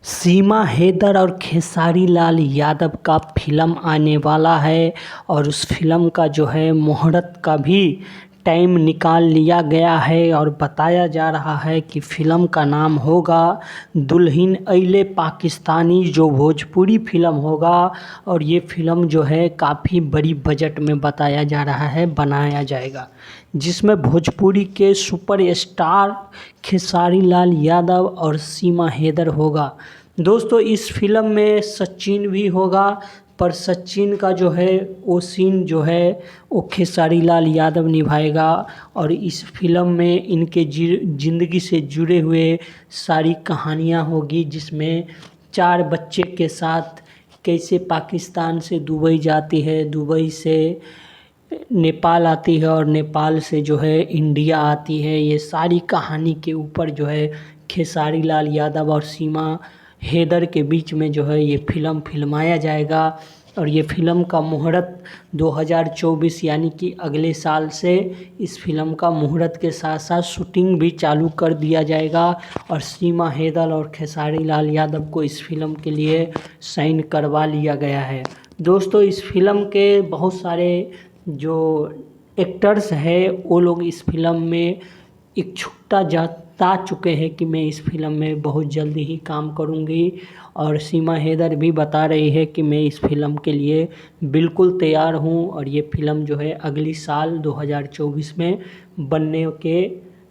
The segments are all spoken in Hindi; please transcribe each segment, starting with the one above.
सीमा हैदर और खेसारी लाल यादव का फ़िल्म आने वाला है और उस फ़िल्म का जो है मुहूर्त का भी टाइम निकाल लिया गया है और बताया जा रहा है कि फ़िल्म का नाम होगा दुल्हन अइले पाकिस्तानी, जो भोजपुरी फ़िल्म होगा। और ये फ़िल्म जो है काफ़ी बड़ी बजट में बताया जा रहा है बनाया जाएगा, जिसमें भोजपुरी के सुपर स्टार खेसारी लाल यादव और सीमा हैदर होगा। दोस्तों इस फिल्म में सचिन भी होगा, पर सचिन का जो है वो सीन जो है वो खेसारी लाल यादव निभाएगा। और इस फिल्म में इनके ज़िंदगी से जुड़े हुए सारी कहानियाँ होगी, जिसमें 4 बच्चे के साथ कैसे पाकिस्तान से दुबई जाती है, दुबई से नेपाल आती है और नेपाल से जो है इंडिया आती है। ये सारी कहानी के ऊपर जो है खेसारी लाल यादव और सीमा हैदर के बीच में जो है ये फ़िल्म फिल्माया जाएगा। और ये फ़िल्म का मुहूर्त 2024 यानी कि अगले साल से इस फ़िल्म का मुहूर्त के साथ साथ शूटिंग भी चालू कर दिया जाएगा। और सीमा हैदर और खेसारी लाल यादव को इस फ़िल्म के लिए साइन करवा लिया गया है। दोस्तों इस फ़िल्म के बहुत सारे जो एक्टर्स हैं वो लोग इस फिल्म में इच्छुकता जता चुके हैं कि मैं इस फिल्म में बहुत जल्दी ही काम करूंगी। और सीमा हैदर भी बता रही है कि मैं इस फिल्म के लिए बिल्कुल तैयार हूं और ये फिल्म जो है अगली साल 2024 में बनने के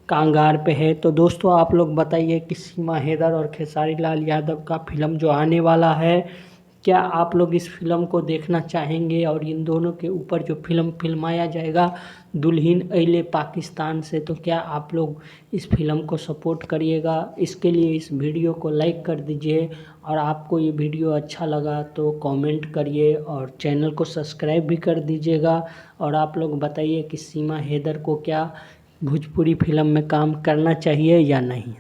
कांगार पे है। तो दोस्तों आप लोग बताइए कि सीमा हैदर और खेसारी लाल यादव का फिल्म जो आने वाला है, क्या आप लोग इस फिल्म को देखना चाहेंगे? और इन दोनों के ऊपर जो फिल्म फिल्माया जाएगा दुल्हन अइले पाकिस्तान से, तो क्या आप लोग इस फिल्म को सपोर्ट करिएगा? इसके लिए इस वीडियो को लाइक कर दीजिए और आपको ये वीडियो अच्छा लगा तो कमेंट करिए और चैनल को सब्सक्राइब भी कर दीजिएगा। और आप लोग बताइए कि सीमा हैदर को क्या भोजपुरी फिल्म में काम करना चाहिए या नहीं।